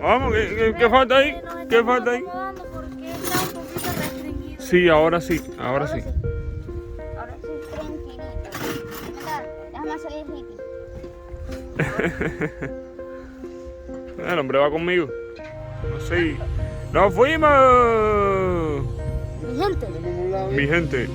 Vamos, ¿qué falta ahí? ¿Qué falta ahí? Porque está un poquito restringido. Sí, ahora sí, ahora sí. Ahora sí, tranquilito. Mira, déjame salir hippie. El hombre va conmigo. Así. ¡Nos fuimos! Mi gente. Mi gente.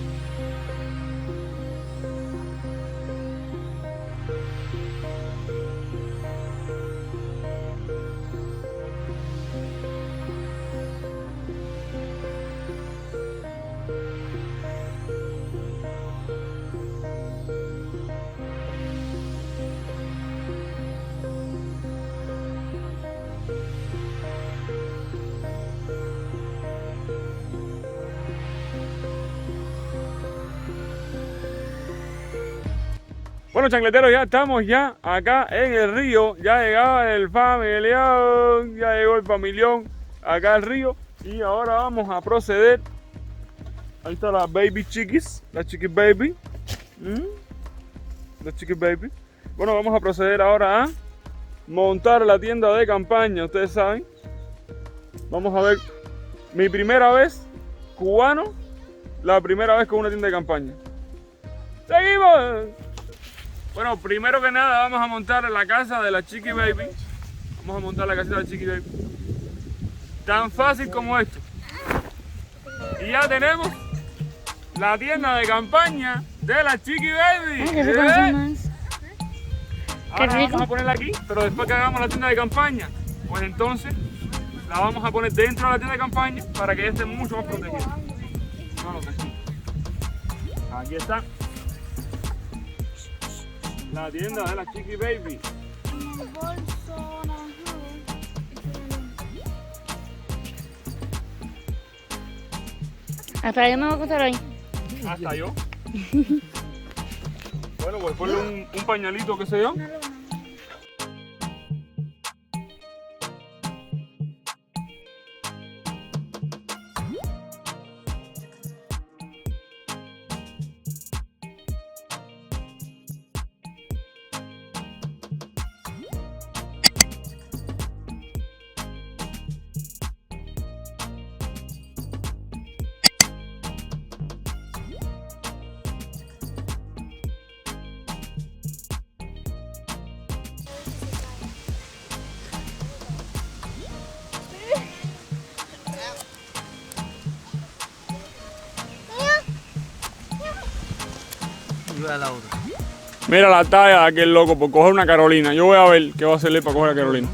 Bueno, chancleteros, ya estamos ya acá en el río. Ya llegaba el familión, ya llegó el familión acá al río. Y ahora vamos a proceder. Ahí está la baby chiquis, la chiquis baby. La chiquis baby. Bueno, vamos a proceder ahora a montar la tienda de campaña, ustedes saben. Vamos a ver mi primera vez cubano, la primera vez con una tienda de campaña. ¡Seguimos! Bueno, primero que nada vamos a montar la casa de la Chiqui Baby. Vamos a montar la casita de la Chiqui Baby. Tan fácil como esto. Y ya tenemos la tienda de campaña de la Chiqui Baby. Ay, que se conoce más. Ahora rico. vamos a ponerla aquí, pero después que hagamos la tienda de campaña, pues entonces la vamos a poner dentro de la tienda de campaña para que esté mucho más protegida. No lo sé. Aquí está. La tienda de la Chiqui Baby. En el bolso naranjado. Hasta yo me voy a acostar ahí. Hasta yo. Bueno, pues ponle un pañalito, qué sé yo. Ayuda a la otra. Mira la talla de aquel loco por coger una Carolina. Yo voy a ver qué va a hacerle para coger a Carolina.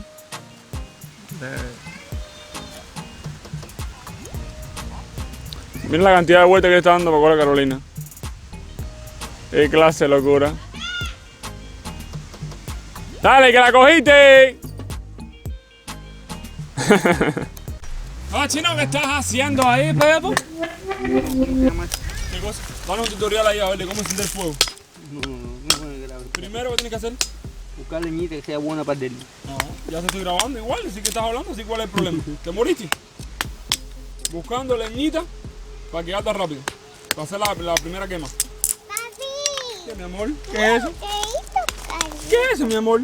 Mira la cantidad de vueltas que le está dando para coger a Carolina. Qué clase de locura. ¡Dale, que la cogiste! Ah, chino, ¿qué estás haciendo ahí, Pepo? ¿Qué cosa? Danos un tutorial ahí a ver de cómo encender fuego. No es grave. Primero, ¿qué tienes que hacer? Buscar leñita que sea buena para el No, ya se estoy grabando igual, así que estás hablando, así cuál es el problema. ¿Te moriste? Buscando leñita para que arda rápido. Para hacer la primera quema. Papi. ¿Qué, mi amor? ¿Qué es eso? ¿Qué hizo, ¿Qué es eso, mi amor?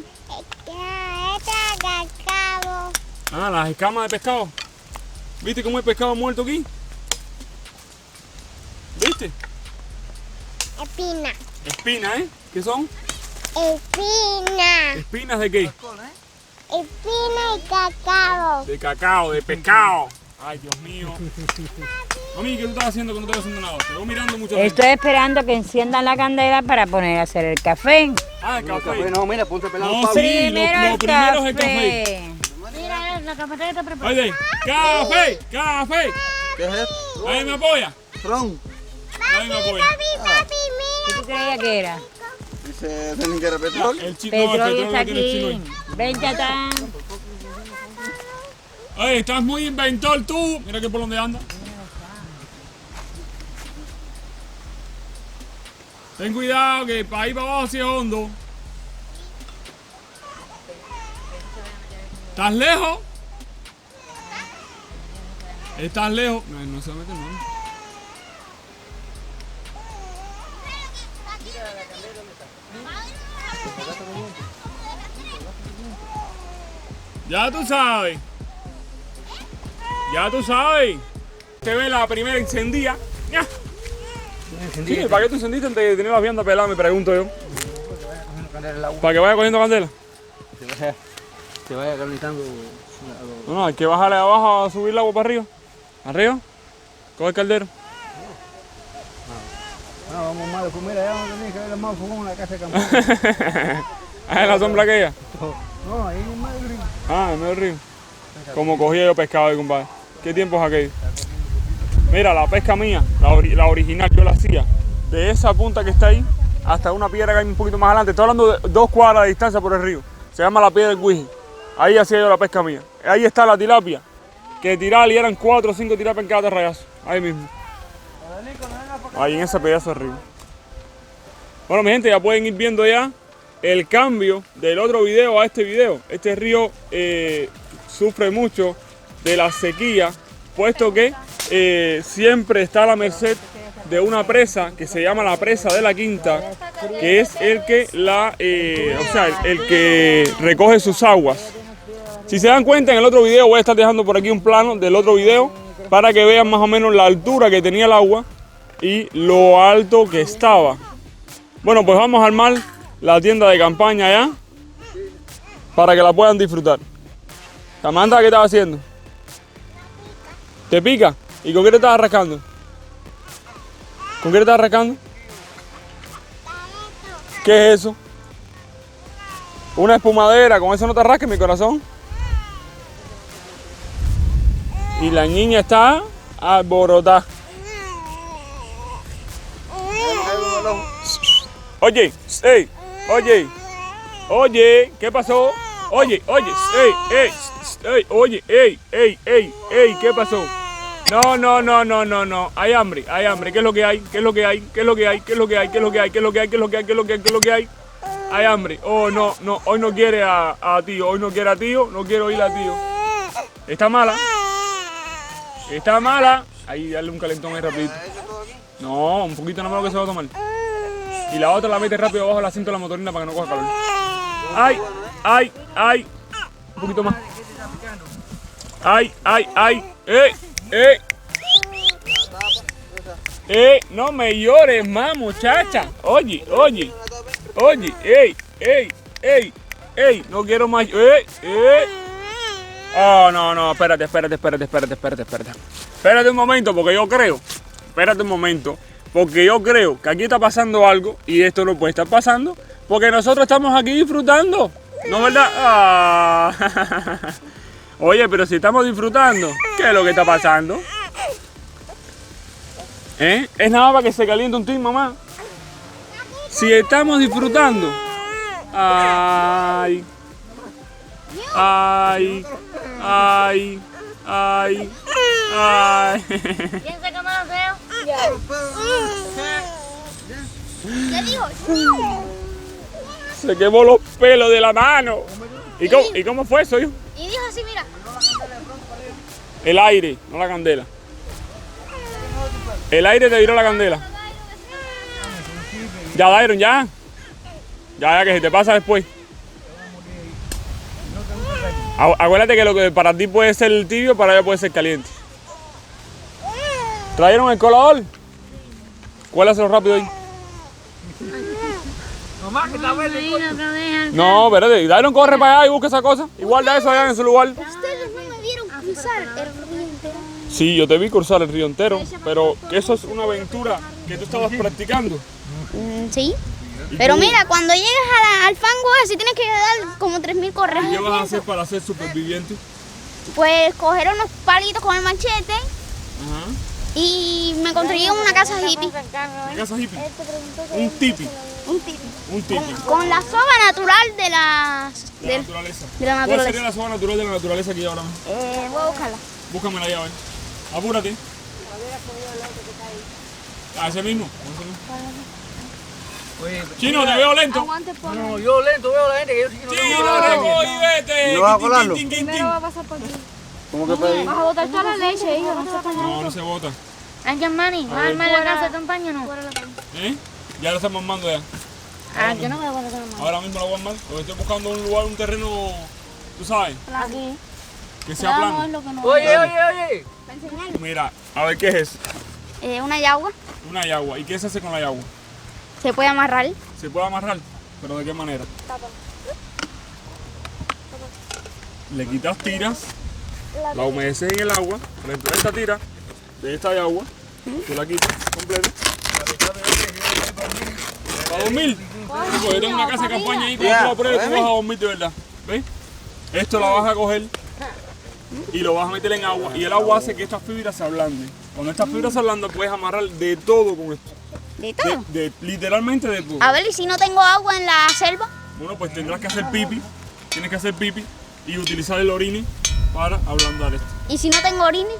cacao. Ah, las escamas de pescado. ¿Viste cómo hay pescado muerto aquí? ¿Viste? Espina. Espinas, ¿eh? ¿Qué son? Espina. ¿Espinas de qué? Espina y cacao. De cacao, de pescado. Ay, Dios mío. Mami, ¿qué tú estás haciendo que no estoy haciendo nada? Te veo mirando mucho. Estoy esperando que enciendan la candela para poner a hacer el café. Ah, el café. No, mira, ponte pelado. No, Pablo. sí. Primero lo el primero es el café. Mira, la cafetera está preparada. Oye, café, café. ¿Qué es esto? Ahí me apoya. Ron. Ahí me apoya. Papi, ¿Qué tú creías que era? Dice, ¿tienen que era petróleo? El chino, no, el Petróleo petróleo está lo tiene el chino aquí. ahí. Ven, Chatán. Oye, estás muy inventor tú. Mira que por dónde anda. Ten cuidado que para ahí para abajo sí es hondo. ¿Estás lejos? ¿Estás lejos? No, no se va a meter, no. Ya tú sabes. Ya tú sabes. Te ve la primera encendida. ¡Ya! Sí, ¿para qué tú encendiste antes de tener las viandas peladas? Me pregunto yo. ¿Para que vaya cogiendo candela? Se vaya calentando. No, hay que bajarle abajo a subir el agua para arriba. ¿Arriba? Coge el caldero. No, vamos mal, pues mira, ya no tenéis que ver más fogón en la casa de campaña. Ah, en la sombra aquella. No, ahí en medio del río. Ah, en medio del río. Como cogía yo pescado ahí, compadre. ¿Qué tiempo es aquello? Mira, la pesca mía, la original, yo la hacía de esa punta que está ahí hasta una piedra que hay un poquito más adelante. Estoy hablando de 2 cuadras de distancia por el río. Se llama la piedra del Guiji. Ahí hacía yo la pesca mía. Ahí está la tilapia, que tiraba y eran 4 o 5 tirapias en cada rayazo. Ahí mismo. Ahí en ese pedazo de río. Bueno, mi gente, ya pueden ir viendo ya el cambio del otro video a este video. Este río sufre mucho de la sequía, puesto que siempre está a la merced de una presa que se llama la presa de la Quinta, que es el que el que recoge sus aguas. Si se dan cuenta, en el otro video voy a estar dejando por aquí un plano del otro video para que vean más o menos la altura que tenía el agua y lo alto que estaba. Bueno, pues vamos a armar la tienda de campaña ya para que la puedan disfrutar. Samantha, ¿qué estás haciendo? ¿Te pica? ¿Y con qué te estás rascando? ¿Con qué te estás rascando? ¿Qué es eso? Una espumadera, con eso no te rasques, mi corazón. Y la niña está alborotada. Oye, ey, oye, ¿qué pasó? Oye, ¿qué pasó? No, hay hambre, ¿qué es lo que hay? ¿Qué es lo que hay? Hay hambre, oh no, hoy no quiere a tío, no quiero ir a tío. Está mala, ahí darle un calentón ahí rapidito. No, un poquito nomás lo que se va a tomar. Y la otra la mete rápido abajo del asiento de la motorina para que no coja calor. ¡Ay! Un poquito más. ¡Ay! No me llores más, muchacha. Oye, ey, no quiero más. Oh, no, espérate. Espérate un momento, porque yo creo. Porque yo creo que aquí está pasando algo y esto no puede estar pasando porque nosotros estamos aquí disfrutando, ¿no es verdad? Ah. Oye, pero si estamos disfrutando, ¿qué es lo que está pasando? Es nada para que se caliente un tin, mamá. Si estamos disfrutando. Ay. Piensa que me lo creo. ¿Qué dijo? Se quemó los pelos de la mano. ¿Y cómo fue eso, hijo? Y dijo así, mira. El aire, no la candela. El aire te tiró la candela. Ya, Dairon, ya. Ya, que se te pasa después. Acuérdate que lo que para ti puede ser tibio, para ella puede ser caliente. ¿Trajeron el colador? Cuélaselo rápido ahí. Mamá, que está verde. No, espérate. Dairon, corre para allá y busca esa cosa. Y guarda eso allá en su lugar. Ustedes no me vieron cruzar el río entero. Sí, yo te vi cruzar el río entero, pero que eso es una aventura que tú estabas practicando. Sí. Pero mira, cuando llegues al fango ese tienes que dar como 3000 correas. ¿Qué vas a hacer para ser superviviente? Pues coger unos palitos con el machete Ajá. y me conseguí una casa hippie. ¿Qué casa hippie? Un tipi. Un tipi. Con la soga natural de la Naturaleza. de la ¿Cuál naturaleza. sería la zona natural de la naturaleza aquí ahora mismo? Voy a buscarla. Búscame la llave. Apúrate. A ese mismo. Oye, Chino, te veo lento. Aguante por no, yo lento veo a la gente que yo sí que no tengo Chino, que ver. recoge y vete. ¿No vas a colarlo? Primero va a pasar por ti. ¿Cómo que pedí? Vas a botar toda la leche, hijo. No sepas nada. No, no se bota. Ángel Mani, ¿vas a armar la casa de campaña o no? Ya lo estamos armando ya. Yo no voy a guardar la mano. Ahora mismo lo voy a armar. Porque estoy buscando un lugar, un terreno ¿Tú sabes? Aquí. Que sea plano. Lo que no Oye. Para enseñarle. Mira, a ver qué es eso. Una yagua. Una yagua. ¿Y qué se hace con la yagua? Se puede amarrar. ¿Se puede amarrar? ¿Pero de qué manera? Le quitas tiras, la humedeces en el agua. Por ejemplo, esta tira de esta yagua, tú la quitas completa. ¿Para dormir? Porque yo tengo una casa de campaña ahí, cuando tú la pruebes, tú vas a dormir de verdad. ¿Ves? Esto la vas a coger y lo vas a meter en agua. Y el agua hace que estas fibras se ablanden. Cuando estas fibras se ablandan, puedes amarrar de todo con esto. ¿De todo? Literalmente de todo. A ver, ¿y si no tengo agua en la selva? Bueno, pues tendrás que hacer pipi. Tienes que hacer pipi y utilizar el orine para ablandar esto. ¿Y si no tengo orines?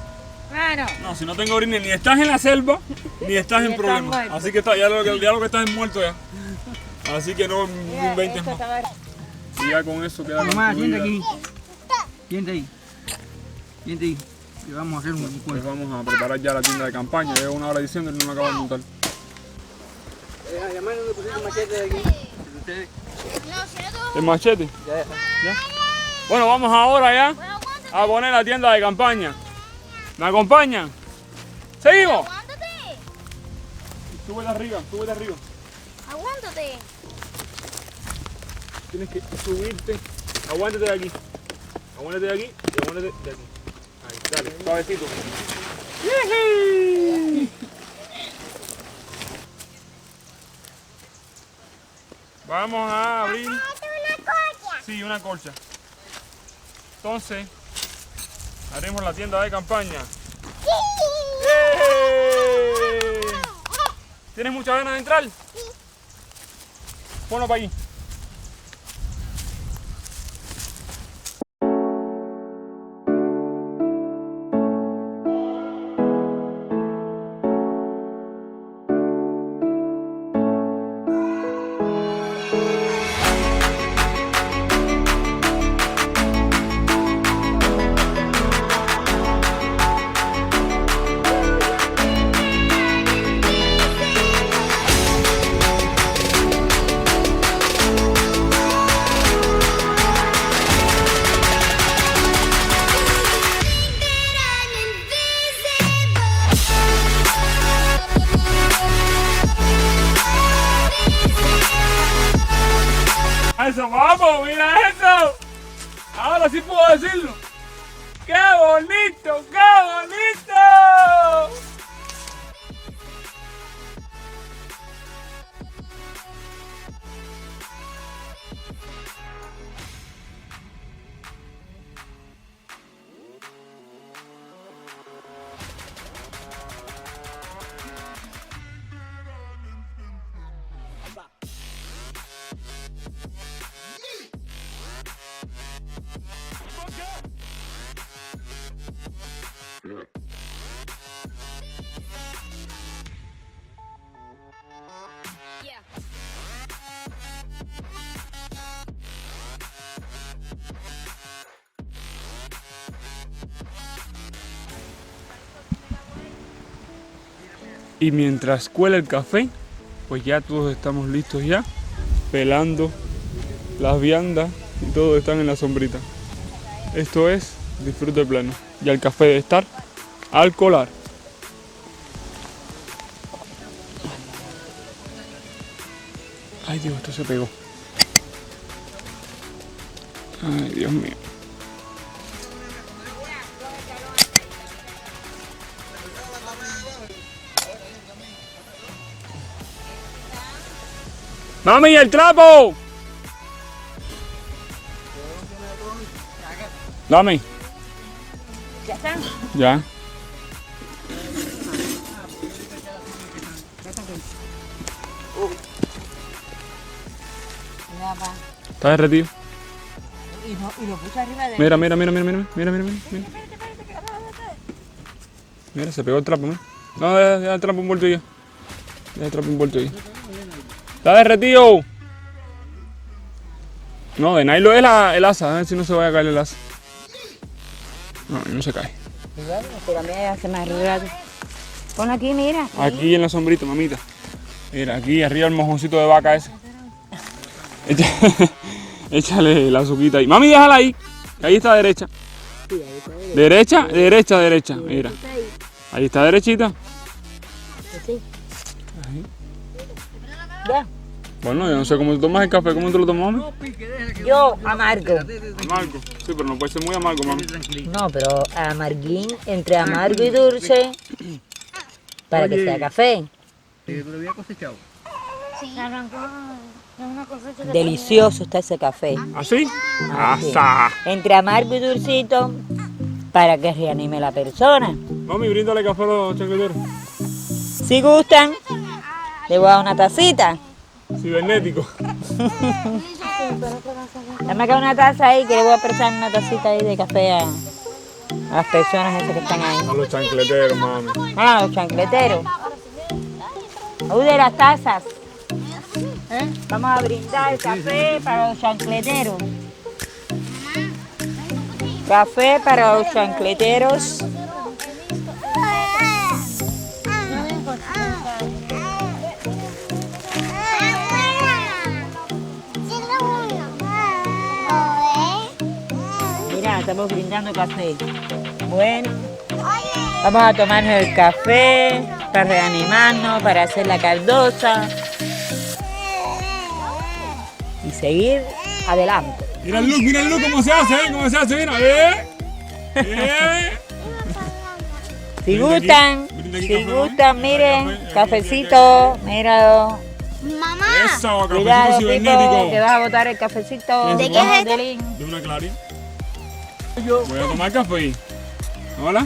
Claro. No, si no tengo orine, ni estás en la selva, ni estás en estás problemas. muerto. Así que ya lo que estás es muerto ya. Así que no inventes más. Y ya con eso queda Mamá, siente concluida. aquí. Siente ahí. Siente ahí. Y vamos a hacer un Pues encuentro. vamos a preparar ya la tienda de campaña. Lleva una hora diciendo y no me acabo de montar. Además, ¿dónde pusieron el machete de aquí? Ustedes. No, si no tengo... ¿El machete? Ya. Bueno, vamos ahora ya a poner la tienda de campaña. ¿Me acompañan? ¿Seguimos? Aguántate. Súbete arriba, súbete arriba. Aguántate. Tienes que subirte. Aguántate de aquí. Aguántate de aquí y aguántate de aquí. Ahí, dale, suavecito. Vamos a abrir. Sí, una colcha. Entonces, haremos la tienda de campaña. ¡Eh! ¿Tienes muchas ganas de entrar? Ponlo para allí. Eso, vamos, mira eso. Ahora sí puedo decirlo. ¡Qué bonito, qué bonito! Y mientras cuela el café, pues ya todos estamos listos ya, pelando las viandas y todos están en la sombrita. Esto es disfrute pleno. Ya el café debe estar al colar. Ay Dios, esto se pegó. Ay Dios mío. ¡Mami, el trapo! Dame. ¿Ya está? Ya. Ya va. Está derretido. Y lo puse arriba de... Mira, mira, mira, mira, mira, mira, mira, mira. Mira, se pegó el trapo, ¿no? No, deja el trapo envuelto ya. Deja el trapo envuelto ahí. Está derretido. No, de nylon es el asa, a ver si no se vaya a caer el asa. No, no se cae. Pero a mí hace más rato. Pon aquí, mira. Aquí en la sombrita, mamita. Mira, aquí arriba el mojoncito de vaca ese. Échale la azuquita ahí. Mami, déjala ahí. Ahí está derecha. Derecha, derecha, derecha. Mira. Ahí está derechita. Ahí. Ya. Bueno, yo no sé cómo tú tomas el café. ¿Cómo tú lo tomas, mami? Yo amargo. Amargo. Sí, pero no puede ser muy amargo, mami. No, pero amarguín, entre amargo y dulce, para que sea café. ¿Tú lo habías cosechado? Delicioso está ese café. ¿Así? Así. ¡Hasta! Entre amargo y dulcito, para que reanime la persona. Mami, bríndale café a los chancleteros. Si gustan, le voy a dar una tacita. Cibernético. Dame acá una taza ahí, que le voy a prestar una tacita ahí de café a las personas esas que están ahí. A los chancleteros, mami. Ah, los chancleteros. De las tazas. Vamos a brindar café para los chancleteros. Café para los chancleteros. Mira, estamos brindando café. Bueno, vamos a tomarnos el café para reanimarnos, para hacer la caldosa y seguir adelante. Mira el look, cómo se hace, cómo se hace, mira, Si Brinda aquí, gustan, brinda aquí si café, gustan, mami. miren, Café, cafecito, míralo. Mamá, Eso, Cuidado, cafecito Pipo, que cibernético. vas a botar el cafecito. ¿De qué es esto? Delín. De una Clarín. Voy a tomar café. Hola.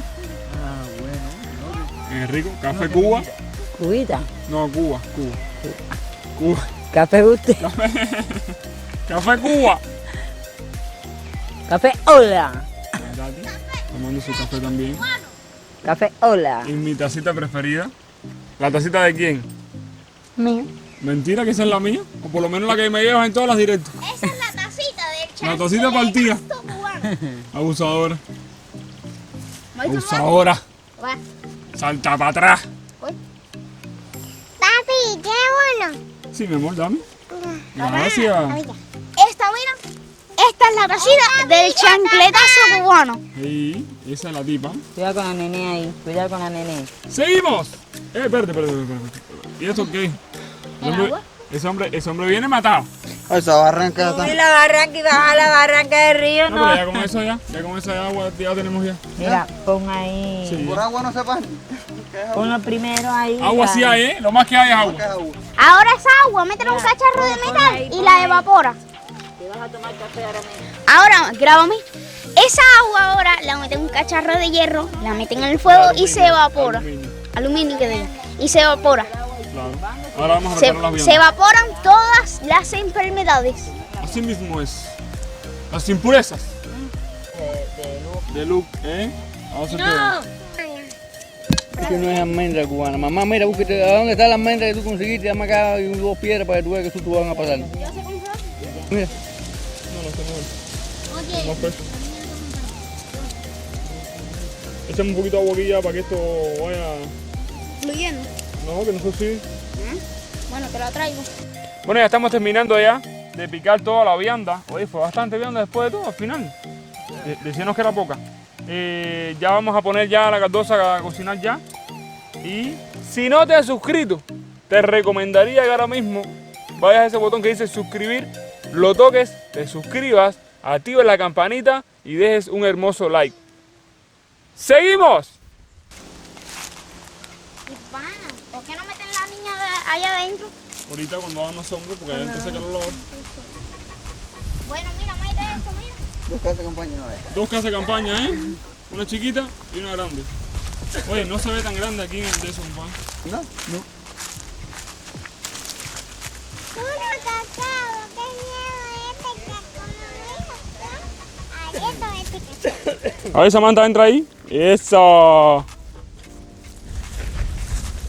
Es rico. Café Cuba. Cubita. No, Cuba. Cuba. Café usted. Café Cuba. Café hola. Tati, tomando su café también. Café hola. Y mi tacita preferida. ¿La tacita de quién? Mío. ¿Mentira que esa es la mía? O por lo menos la que me llevas en todas las directas. esa es la tacita del La tacita partida. Abusadora. Abusadora. Salta para atrás. Papi, qué bueno. Sí, mi amor, dame. Gracias. Esta, mira. Esta es la tacita del chancletazo cubano. Sí, esa es la tipa. Cuidado con la nené ahí. Cuidado con la nené. ¡Seguimos! Espérate. ¿Y esto qué? Ese hombre viene matado. Esa barranca está. Subir la barranca y bajar la barranca del río, No, no. pero ya con eso ya agua ya tenemos ya. Mira, pon ahí. Sí. Por agua no se pasa. Pon lo primero ahí. Agua sí hay, ¿eh? Lo más que hay es agua. Ahora esa agua, métele un cacharro de metal y la evapora. Te vas a tomar café ahora mismo. Ahora, grábame. Esa agua ahora la meten en un cacharro de hierro, la meten en el fuego y se evapora. Aluminio que diga. Y se evapora. Claro. Ahora vamos a Se, preparar las se viandas. evaporan todas las enfermedades. Así mismo es. Las impurezas. De look, ¿eh? Vamos a hacer Eso no es almendra cubana. Mamá, mira, búsquete, ¿a dónde está la almendra que tú conseguiste? Dame acá y 2 piedras para que tú veas que eso tú van a pasar. Mira. más peso. Échame un poquito de agua aquí ya para que esto vaya. Fluyendo. No, que no sé si. Bueno, te la traigo. Bueno, ya estamos terminando ya de picar toda la vianda. Oye, fue bastante vianda después de todo, al final. Decíamos que era poca. Ya vamos a poner ya la caldosa a cocinar ya. Y si no te has suscrito, te recomendaría que ahora mismo vayas a ese botón que dice suscribir, lo toques, te suscribas, actives la campanita y dejes un hermoso like. ¡Seguimos! Ivana, ¿por qué no meten la niña allá adentro? Ahorita cuando hagan más sombra, porque adentro se calor. Bueno, mira, mete esto, mira. 2 casas de campaña no es. 2 casas de campaña, ¿eh? Una chiquita y una grande. Oye, no se ve tan grande aquí en el de esos, compadre. ¿No? No. A ver, Samantha, entra ahí. Eso.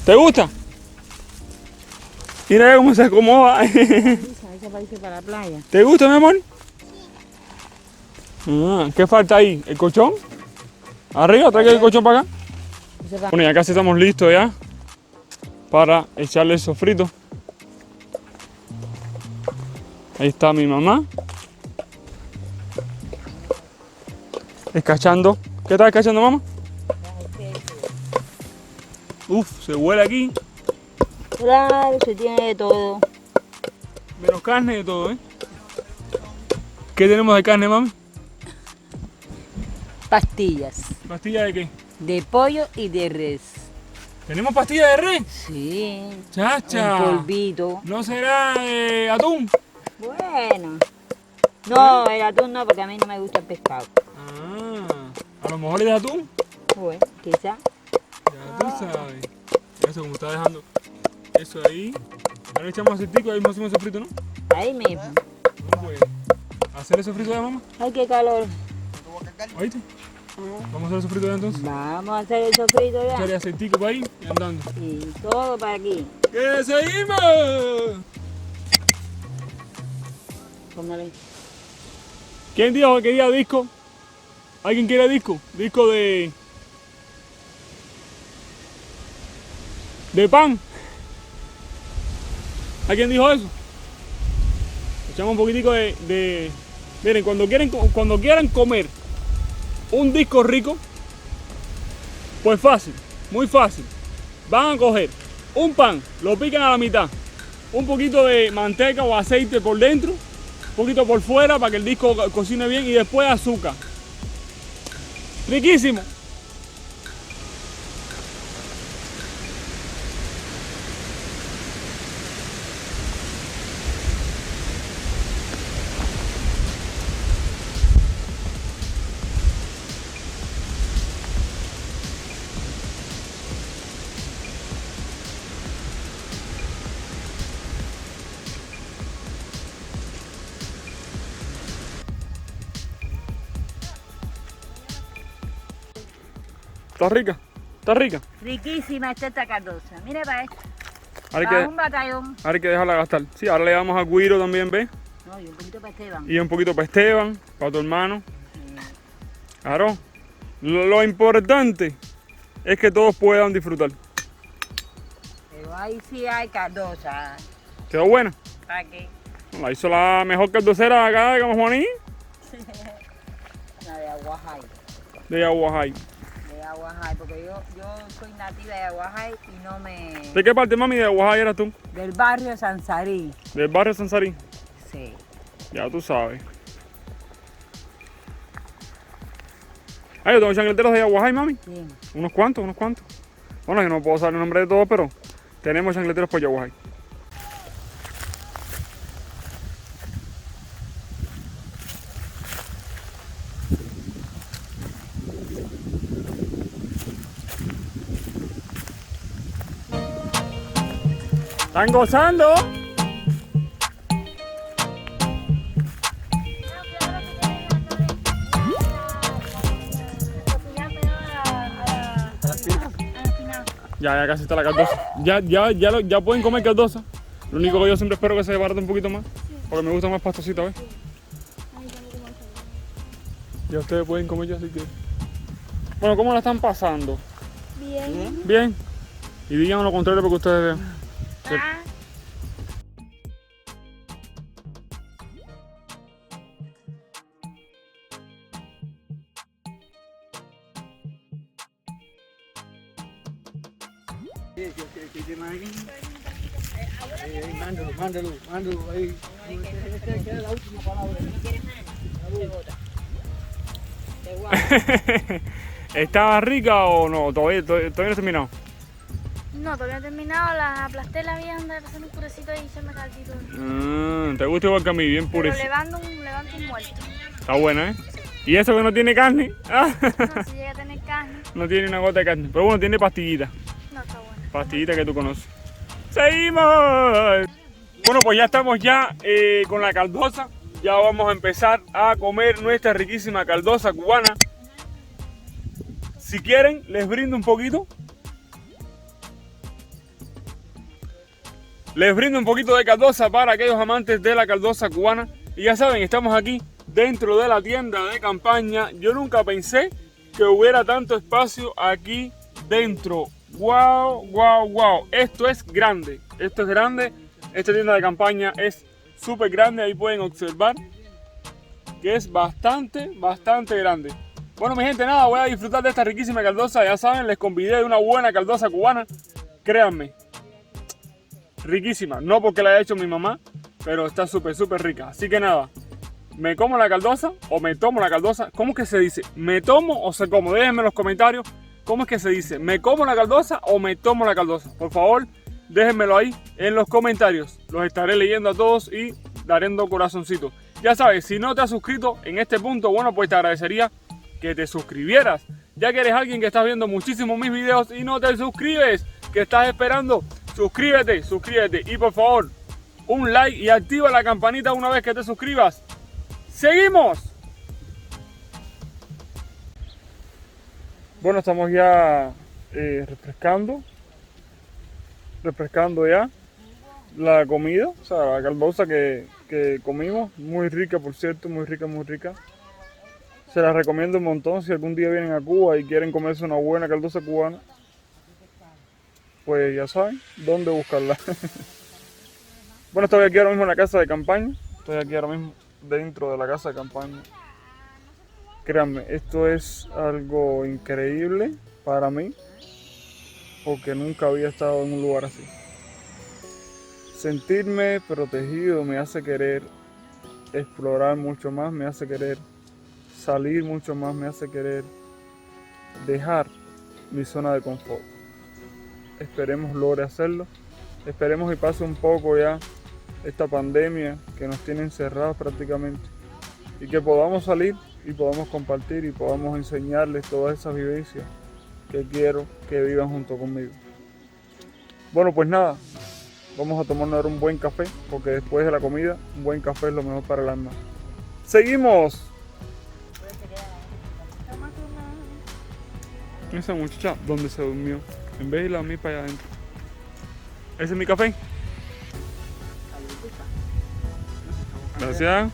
¿Te gusta? Mira cómo se acomoda. Ese parece para la playa. ¿Te gusta, mi amor? ¿Qué falta ahí? ¿El colchón? Arriba, trae el colchón para acá. Bueno, ya casi estamos listos ya para echarle el sofrito. Ahí está mi mamá. Escachando. ¿Qué estás escachando, mamá? Uf, se huele aquí. Claro, se tiene de todo. Menos carne y de todo, ¿eh? ¿Qué tenemos de carne, mami? Pastillas. ¿Pastilla de qué? De pollo y de res. ¿Tenemos pastilla de res? Sí. Chacha. Un polvito. ¿No será de atún? Bueno. No, el atún no, porque a mí no me gusta el pescado. Ah, a lo mejor es de atún. Bueno, quizá. Ya tú sabes. Eso, como está dejando eso ahí. Ahora le echamos aceitico y ahí mismo hacemos el sofrito, ¿no? Ahí mismo. Pues, ¿hacer el sofrito ya, mamá? Ay, qué calor. ¿Oíste? Vamos a hacer el sofrito ya entonces. Vamos a hacer el sofrito ya. Echarle aceitico para ahí y andando. Y todo para aquí. ¡Que seguimos! Póngale. ¿Quién dijo que quería disco? ¿Alguien quiere disco? Disco de pan. ¿Alguien dijo eso? Echamos un poquitico de... Miren, cuando quieran comer un disco rico, pues fácil, muy fácil. Van a coger un pan, lo pican a la mitad, un poquito de manteca o aceite por dentro, un poquito por fuera para que el disco cocine bien y después azúcar. Riquísimo. ¿Está rica? ¿Está rica? Riquísima esta cardosa. Mire para esto. Ahora Para un batallón. hay que dejarla gastar. Sí, ahora le damos a Guiro también, ¿ves? No, y un poquito para Esteban. Y un poquito para Esteban, para tu hermano. Claro. Lo importante es que todos puedan disfrutar. Pero ahí sí hay cardosa. ¿Quedó buena? ¿Para qué? La hizo la mejor cardosera acá de Camajuaní, La de Aguajay. de Aguajay. De Aguajay, porque yo soy nativa de Aguajay y no me... ¿De qué parte, mami, de Aguajay eras tú? Del barrio Sansarí. Del barrio Sansarí. Sí. Ya tú sabes. Ah, yo tengo chancleteros de Aguajay, mami. Sí. Unos cuantos. Bueno, yo no puedo saber el nombre de todos, pero tenemos chancleteros por Aguajay. ¿Están gozando? Ya casi está la caldosa. Ya pueden comer caldosa. Lo único que yo siempre espero que se desbarate un poquito más. Porque me gusta más pastosita, ¿ves? Ya ustedes pueden comer ya así que... Bueno, ¿cómo la están pasando? Bien. Bien. Y digan lo contrario para que ustedes vean. Ah, ¿Qué tema aquí? Mándalo ahí. Esta es la última palabra. ¿Estaba rica o no? Todavía no he terminado. no, todavía no he terminado. La aplasté la vianda, le pasé un purecito y se me calentó. ¿Te gusta igual que a mí? Bien Pero purecito. levanto un muerto. Está buena, ¿eh? ¿Y eso que no tiene carne? Ah, No, si llega a tener carne, no tiene una gota de carne. Pero bueno, tiene pastillita. no está bueno. Pastillita que tú conoces. ¡Seguimos! Bueno, pues ya estamos con la caldosa. Ya vamos a empezar a comer nuestra riquísima caldosa cubana. Si quieren, les brindo un poquito. Les brindo un poquito de caldosa para aquellos amantes de la caldosa cubana. Y ya saben, estamos aquí dentro de la tienda de campaña. Yo nunca pensé que hubiera tanto espacio aquí dentro. ¡Wow! Esto es grande. Esta tienda de campaña es súper grande. Ahí pueden observar que es bastante grande. Bueno, mi gente, nada, voy a disfrutar de esta riquísima caldosa. Ya saben, les convidé de una buena caldosa cubana. Créanme, riquísima. No porque la haya hecho mi mamá, pero está súper, súper rica. Así que nada, me como la caldosa o me tomo la caldosa. ¿Cómo es que se dice? ¿Me tomo o se como? Déjenme en los comentarios cómo es que se dice. ¿Me como la caldosa o me tomo la caldosa? Por favor, déjenmelo ahí en los comentarios. Los estaré leyendo a todos y darendo corazoncito. Ya sabes, si no te has suscrito en este punto, bueno, pues te agradecería que te suscribieras, ya que eres alguien que estás viendo muchísimos mis videos y no te suscribes. ¿Qué estás esperando? Suscríbete, suscríbete y por favor, un like y activa la campanita una vez que te suscribas. ¡Seguimos! Bueno, estamos ya refrescando ya la comida, o sea, la caldosa que comimos. Muy rica, por cierto, muy rica, muy rica. Se las recomiendo un montón. Si algún día vienen a Cuba y quieren comerse una buena caldosa cubana, pues ya saben dónde buscarla. Bueno, estoy aquí ahora mismo en la casa de campaña. Estoy aquí ahora mismo dentro de la casa de campaña. Créanme, esto es algo increíble para mí, porque nunca había estado en un lugar así. Sentirme protegido me hace querer explorar mucho más, me hace querer salir mucho más, me hace querer dejar mi zona de confort. Esperemos logre hacerlo. Esperemos y pase un poco ya esta pandemia que nos tiene encerrados prácticamente y que podamos salir y podamos compartir y podamos enseñarles todas esas vivencias que quiero que vivan junto conmigo. Bueno, pues nada, vamos a tomarnos un buen café, porque después de la comida un buen café es lo mejor para el alma. ¡Seguimos! Esa muchacha, ¿dónde se durmió? En vez de ir a dormir para allá adentro. ¿Ese es mi café? Gracias.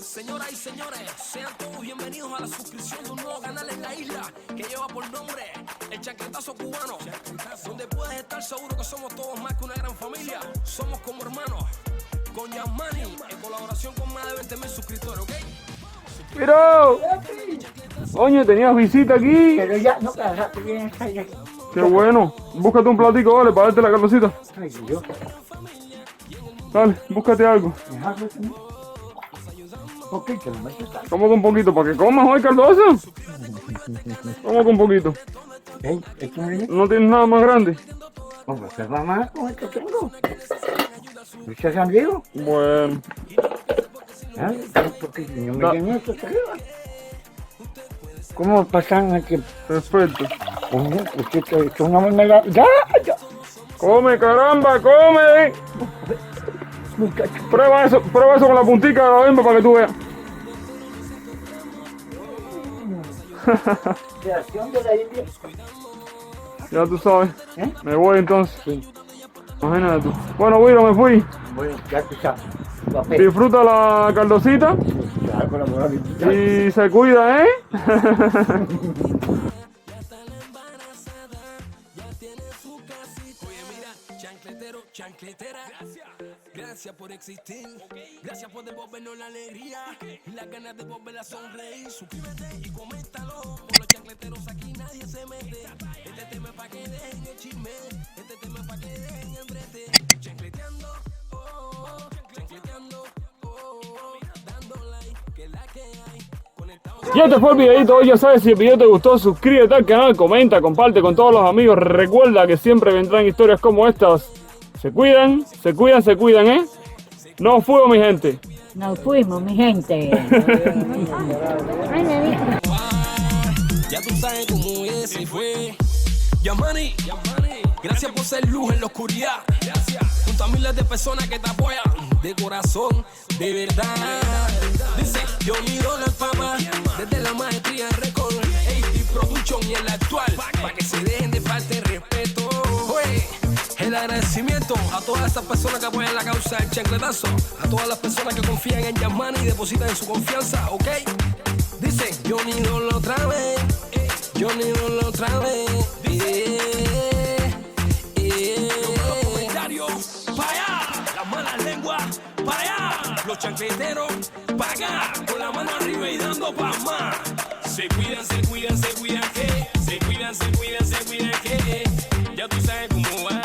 Señoras y señores, sean todos bienvenidos a la suscripción de un nuevo canal en la isla que lleva por nombre El Chancletazo Cubano, donde puedes estar seguro que somos todos más que una gran familia. Somos como hermanos, con Yasmani, en colaboración con más de 20,000 suscriptores, ¿ok? ¡Pero! Oye, tenías visita aquí. Pero ya, no, rato viene ahí. ¡Qué bueno! Búscate un platico, vale, para darte la calosita. Ay, Dios. Dale, búscate algo. Poquito, no me gusta. Como con poquito, para que comas hoy, caldosa. Como con poquito. ¿Esto no es? ¿No tienes nada más grande? Vamos a hacer más con esto que tengo. ¿Usted se han ido? Bueno. Porque no me tienen esto hasta arriba. ¿Cómo pasan aquí? Perfecto. Coño, esto es una mermelada. ¡Ya! ¡Come, caramba, come! Muchacho. Prueba eso con la puntica de la bemba para que tú veas. Creación de la India. Ya tú sabes. ¿Eh? Me voy entonces. Sí. Imagínate tú. Bueno, Wiro, me fui. Bueno, ya tú sabes. Papel. Disfruta la caldosita Ya, con la moral. y se cuida, ¿eh? chancletero, chancletera. Gracias por existir. Gracias por devolvernos la alegría y las ganas de volver a sonreír. Suscríbete y coméntalo. Por los chancleteros aquí nadie se mete. Este tema es pa' que dejen el chisme. Este tema es pa' que dejen el brete. Chancleteando, chancleteando, dando like, que la que hay. Ya te fue el videito, ya sabes, si el video te gustó, suscríbete al canal, comenta, comparte con todos los amigos. Recuerda que siempre vendrán historias como estas. Se cuidan, se cuidan, se cuidan, ¿eh? Nos fuimos, mi gente. Nos fuimos, mi gente. Ya tú sabes cómo es y fue. Yamani, gracias por ser luz en la oscuridad. Junto a miles de personas que te apoyan. De corazón, de verdad. Dice, yo miro la fama desde la maestría en récord, AD Production y el actual, para que se dejen de falta de respeto. Oye, el agradecimiento a todas estas personas que apoyan la causa del chancletazo, a todas las personas que confían en Yamani y depositan en su confianza, ¿ok? Dice, yo ni lo otra vez, yo ni lo otra vez. Los comentarios, pa' allá, las malas lenguas, pa' allá, los chancleteros, pa' acá, con la mano arriba y dando pa' más. Se cuidan, se cuidan, se cuidan, que se cuidan, se cuidan, se cuidan, que ya tú sabes cómo va.